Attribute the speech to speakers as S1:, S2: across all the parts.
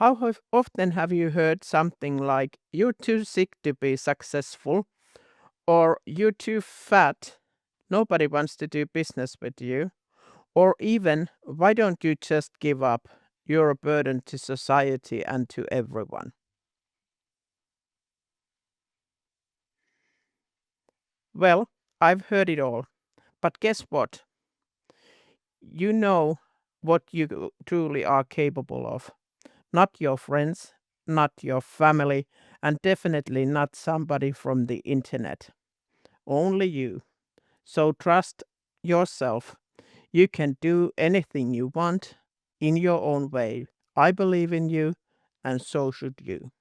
S1: Often have you heard something like, "You're too sick to be successful," or "You're too fat, nobody wants to do business with you," or even, "Why don't you just give up? You're a burden to society and to everyone." Well, I've heard it all. But guess what? You know what you truly are capable of. Not your friends, not your family, and definitely not somebody from the internet. Only you. So trust yourself. You can do anything you want in your own way. I believe in you, and so should you.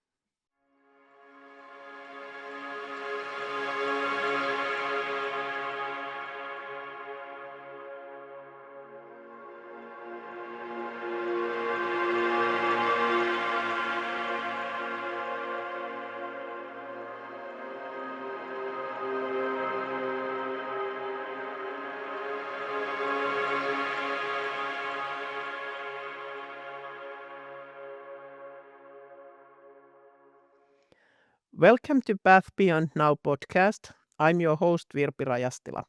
S1: Welcome to Path Beyond Now podcast. I'm your host, Virpi Rajastila.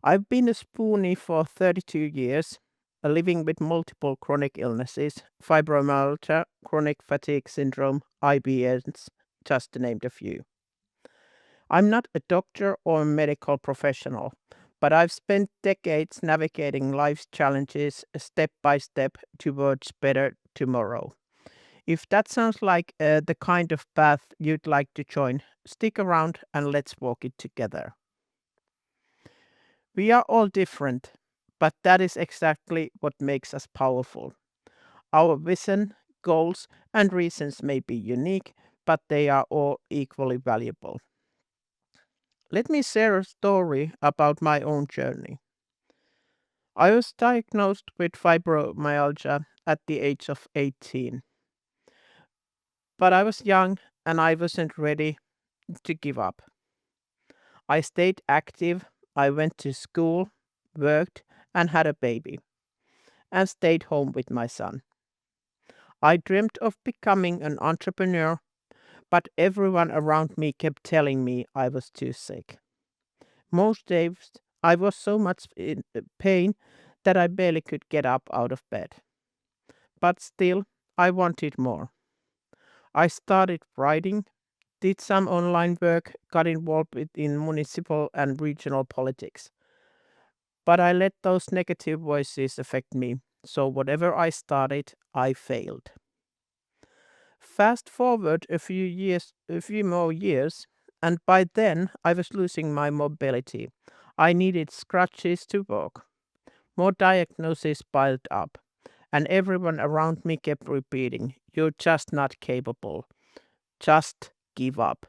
S1: I've been a spoonie for 32 years, living with multiple chronic illnesses, fibromyalgia, chronic fatigue syndrome, IBS, just to name a few. I'm not a doctor or a medical professional, but I've spent decades navigating life's challenges step by step towards better tomorrow. If that sounds like the kind of path you'd like to join, stick around and let's walk it together. We are all different, but that is exactly what makes us powerful. Our vision, goals, and reasons may be unique, but they are all equally valuable. Let me share a story about my own journey. I was diagnosed with fibromyalgia at the age of 18, but I was young and I wasn't ready to give up. I stayed active, I went to school, worked, and had a baby, and stayed home with my son. I dreamt of becoming an entrepreneur, but everyone around me kept telling me I was too sick. Most days I was so much in pain that I barely could get up out of bed. But still, I wanted more. I started writing, did some online work, got involved in municipal and regional politics. But I let those negative voices affect me, so whatever I started, I failed. Fast forward a few more years, and by then I was losing my mobility. I needed scratches to walk. More diagnoses piled up, and everyone around me kept repeating, "You're just not capable. Just give up."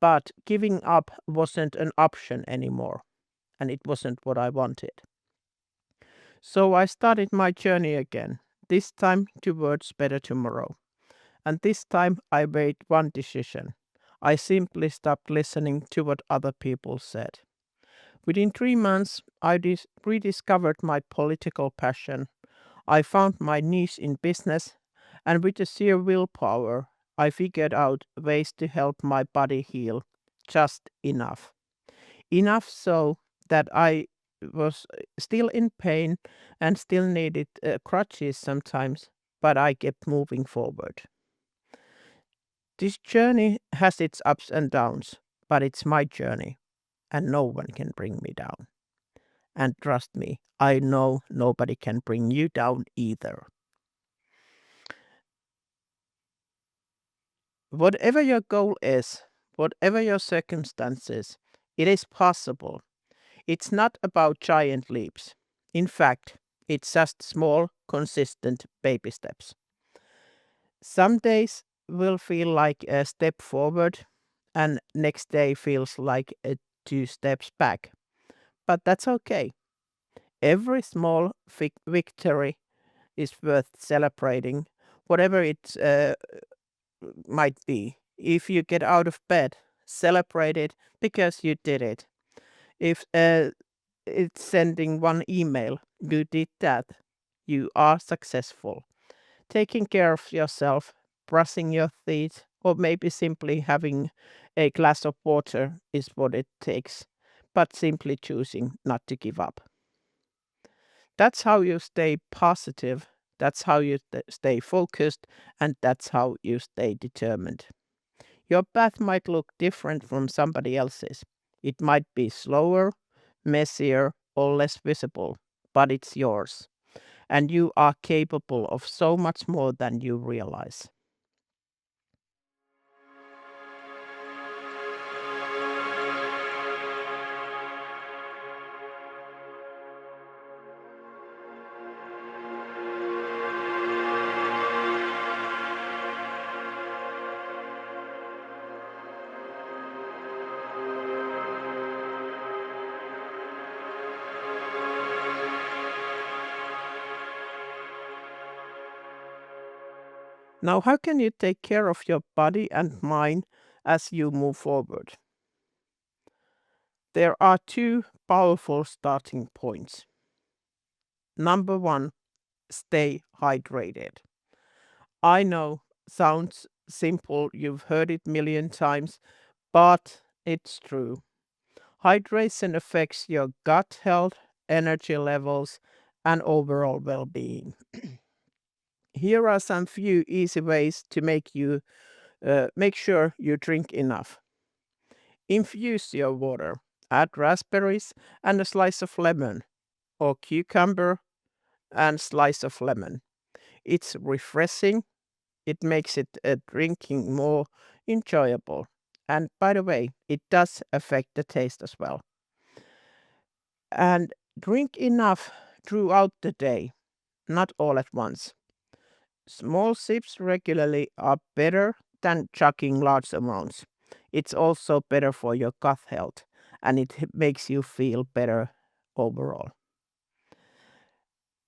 S1: But giving up wasn't an option anymore, and it wasn't what I wanted. So I started my journey again, this time towards better tomorrow. And this time I made one decision. I simply stopped listening to what other people said. Within 3 months, I rediscovered my political passion. I found my niche in business, and with the sheer willpower, I figured out ways to help my body heal just enough. Enough so that I was still in pain and still needed crutches sometimes, but I kept moving forward. This journey has its ups and downs, but it's my journey, and no one can bring me down. And trust me, I know nobody can bring you down either. Whatever your goal is, whatever your circumstances, it is possible. It's not about giant leaps. In fact, it's just small, consistent baby steps. Some days will feel like a step forward, and next day feels like a two steps back. But that's okay. Every small victory is worth celebrating, whatever it might be. If you get out of bed, celebrate it because you did it. If it's sending one email, you did that. You are successful. Taking care of yourself, brushing your teeth, or maybe simply having a glass of water is what it takes, but simply choosing not to give up. That's how you stay positive, that's how you stay focused, and that's how you stay determined. Your path might look different from somebody else's. It might be slower, messier, or less visible, but it's yours. And you are capable of so much more than you realize. Now, how can you take care of your body and mind as you move forward? There are two powerful starting points. Number one, stay hydrated. I know, sounds simple, you've heard it million times, but it's true. Hydration affects your gut health, energy levels, and overall well being. Here are some few easy ways to make sure you drink enough. Infuse your water. Add raspberries and a slice of lemon, or cucumber and slice of lemon. It's refreshing. It makes it drinking more enjoyable. And by the way, it does affect the taste as well. And drink enough throughout the day, not all at once. Small sips regularly are better than chugging large amounts. It's also better for your gut health and it makes you feel better overall.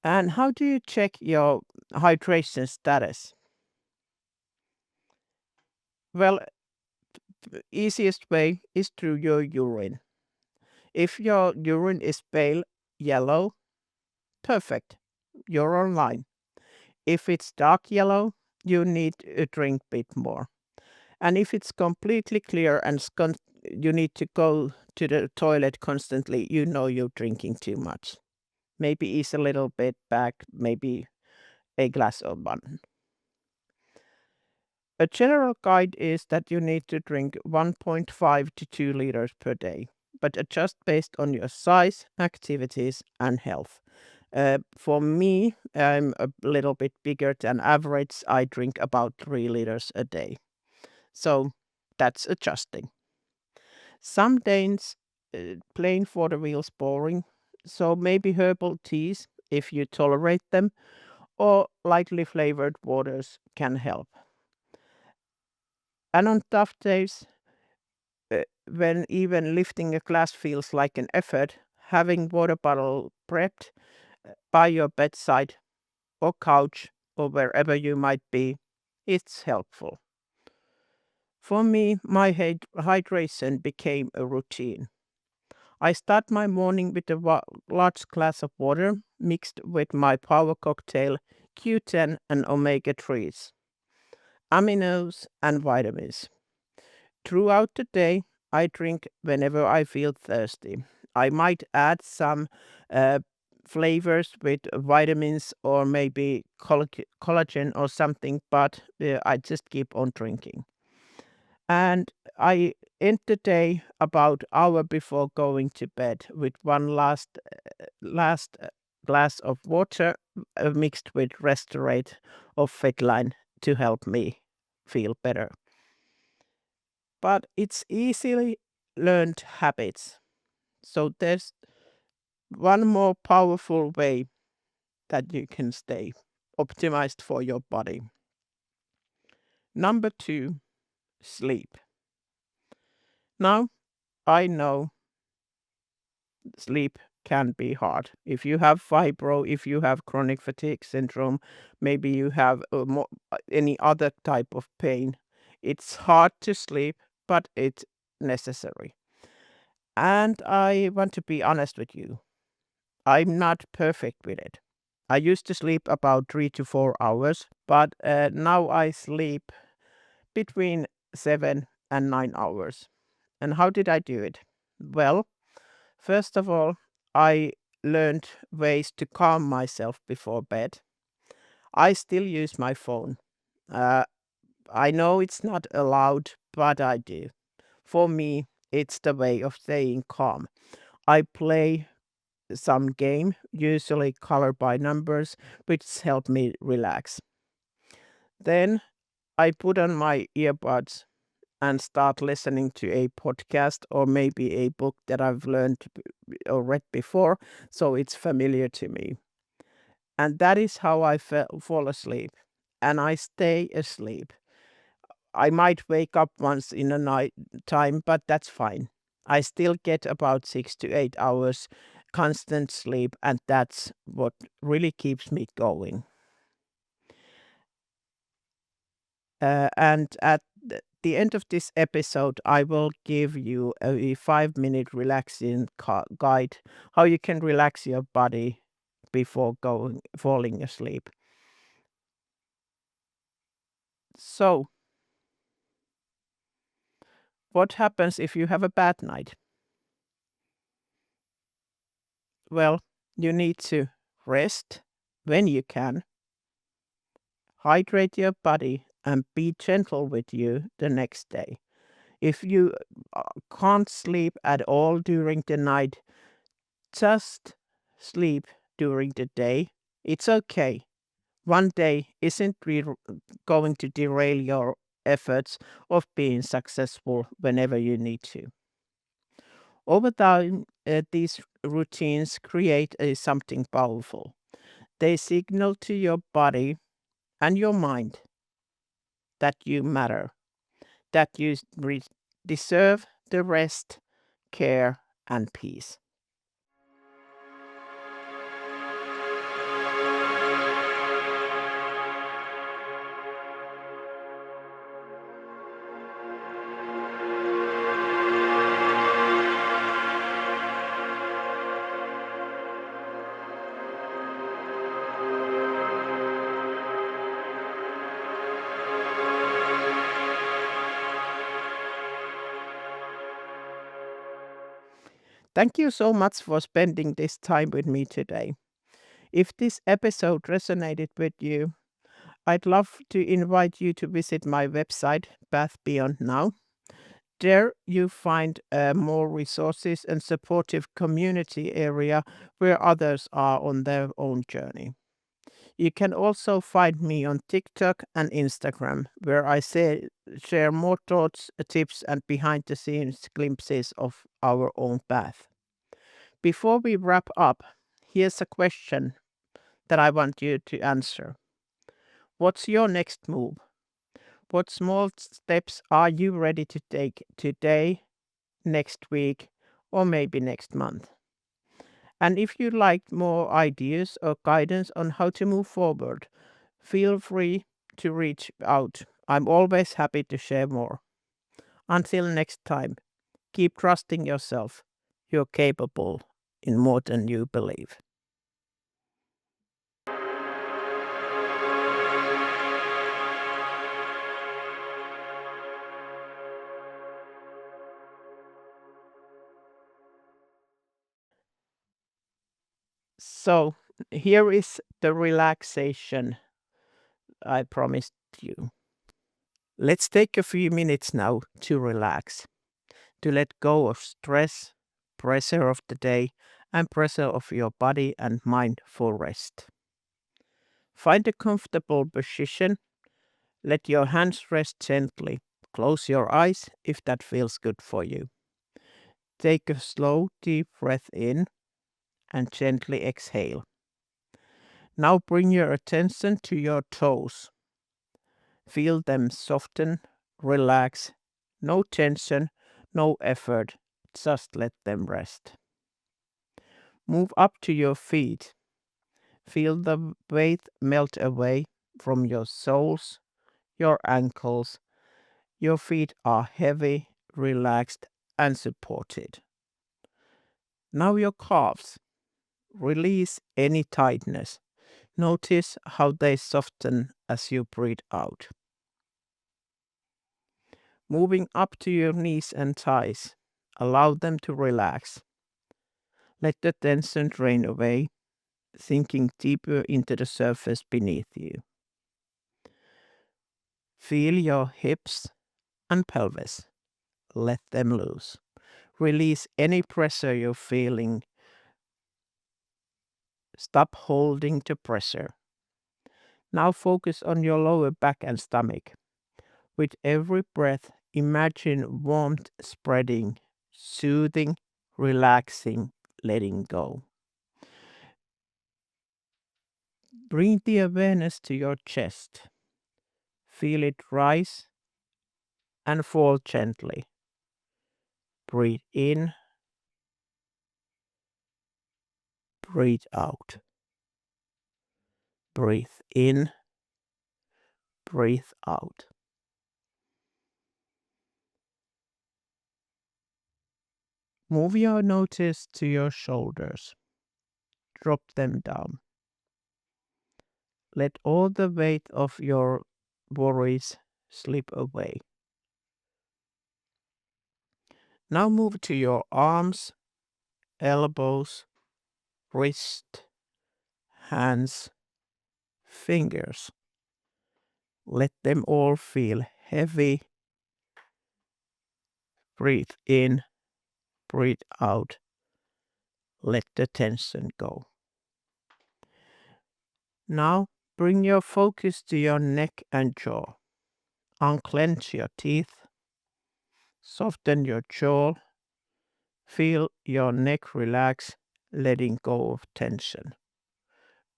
S1: And how do you check your hydration status? Well, easiest way is through your urine. If your urine is pale yellow, perfect. You're online. If it's dark yellow, you need to drink a bit more. And if it's completely clear and you need to go to the toilet constantly, you know you're drinking too much. Maybe ease a little bit back, maybe a glass of wine. A general guide is that you need to drink 1.5 to 2 liters per day, but adjust based on your size, activities, and health. For me, I'm a little bit bigger than average. I drink about 3 liters a day. So that's adjusting. Some days, plain for the wheels boring. So maybe herbal teas, if you tolerate them, or lightly flavored waters can help. And on tough days, when even lifting a glass feels like an effort, having water bottle prepped by your bedside or couch or wherever you might be, it's helpful. For me, my hydration became a routine. I start my morning with a large glass of water mixed with my power cocktail, Q10 and omega 3s, aminos, and vitamins. Throughout the day, I drink whenever I feel thirsty. I might add some uh, flavors with vitamins or maybe collagen or something, but I just keep on drinking. And I end the day about hour before going to bed with one last glass of water mixed with Restorate or Fedline to help me feel better. But it's easily learned habits. So there's one more powerful way that you can stay optimized for your body. Number two, sleep. Now, I know sleep can be hard. If you have fibro, if you have chronic fatigue syndrome, maybe you have any other type of pain, it's hard to sleep, but it's necessary. And I want to be honest with you. I'm not perfect with it. I used to sleep about 3 to 4 hours, but now I sleep between 7 and 9 hours. And how did I do it? Well, first of all, I learned ways to calm myself before bed. I still use my phone. Uh, I know it's not allowed, but I do. For me, it's the way of staying calm. I play some game, usually color by numbers, which help me relax. Then I put on my earbuds and start listening to a podcast or maybe a book that I've learned or read before, so it's familiar to me. And that is how I fall asleep. And I stay asleep. I might wake up once in a night time, but that's fine. I still get about 6 to 8 hours constant sleep, and that's what really keeps me going. And at the end of this episode, I will give you a 5 minute relaxing guide how you can relax your body before going falling asleep. So, what happens if you have a bad night? Well, you need to rest when you can, hydrate your body, and be gentle with you the next day. If you can't sleep at all during the night, just sleep during the day. It's okay. One day isn't going to derail your efforts of being successful whenever you need to. Over time, these routines create something powerful. They signal to your body and your mind that you matter, that you deserve the rest, care, and peace. Thank you so much for spending this time with me today. If this episode resonated with you, I'd love to invite you to visit my website, Path Beyond Now. There you find more resources and supportive community area where others are on their own journey. You can also find me on TikTok and Instagram, where I share more thoughts, tips, and behind the scenes glimpses of our own path. Before we wrap up, here's a question that I want you to answer. What's your next move? What small steps are you ready to take today, next week, or maybe next month? And if you'd like more ideas or guidance on how to move forward, feel free to reach out. I'm always happy to share more. Until next time, keep trusting yourself. You're capable in more than you believe. So, here is the relaxation I promised you. Let's take a few minutes now to relax, to let go of stress, pressure of the day, and pressure of your body and mind for rest. Find a comfortable position. Let your hands rest gently. Close your eyes if that feels good for you. Take a slow, deep breath in and gently exhale. Now bring your attention to your toes. Feel them soften, relax. No tension, no effort. Just let them rest. Move up to your feet. Feel the weight melt away from your soles, your ankles. Your feet are heavy, relaxed, and supported. Now your calves. Release any tightness. Notice how they soften as you breathe out. Moving up to your knees and thighs, allow them to relax. Let the tension drain away, sinking deeper into the surface beneath you. Feel your hips and pelvis. Let them loose. Release any pressure you're feeling. Stop holding the pressure. Now focus on your lower back and stomach. With every breath, imagine warmth spreading, soothing, relaxing, letting go. Bring the awareness to your chest. Feel it rise and fall gently. Breathe in, breathe out. Breathe in, breathe out. Move your notice to your shoulders. Drop them down. Let all the weight of your worries slip away. Now move to your arms, elbows, wrist, hands, fingers. Let them all feel heavy. Breathe in, breathe out. Let the tension go. Now bring your focus to your neck and jaw. Unclench your teeth. Soften your jaw. Feel your neck relax, letting go of tension.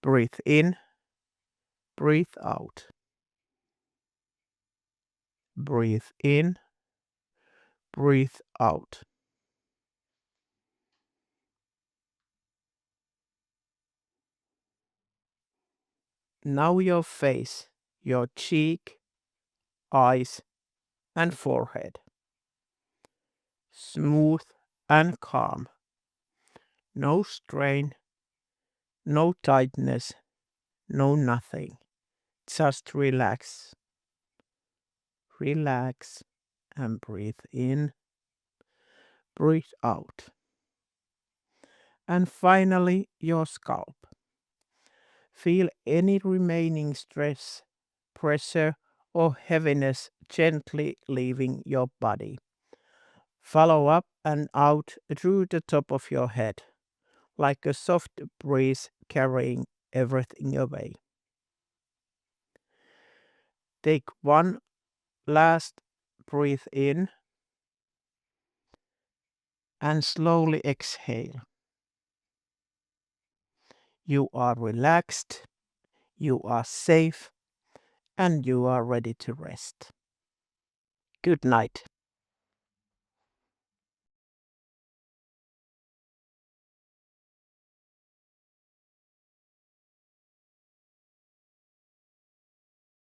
S1: Breathe in, breathe out. Breathe in, breathe out. Now your face, your cheek, eyes, and forehead. Smooth and calm. No strain, no tightness, no nothing. Just relax. Relax and breathe in, breathe out. And finally, your scalp. Feel any remaining stress, pressure, or heaviness gently leaving your body. Follow up and out through the top of your head, like a soft breeze carrying everything away. Take one last breath in and slowly exhale. You are relaxed, you are safe, and you are ready to rest. Good night.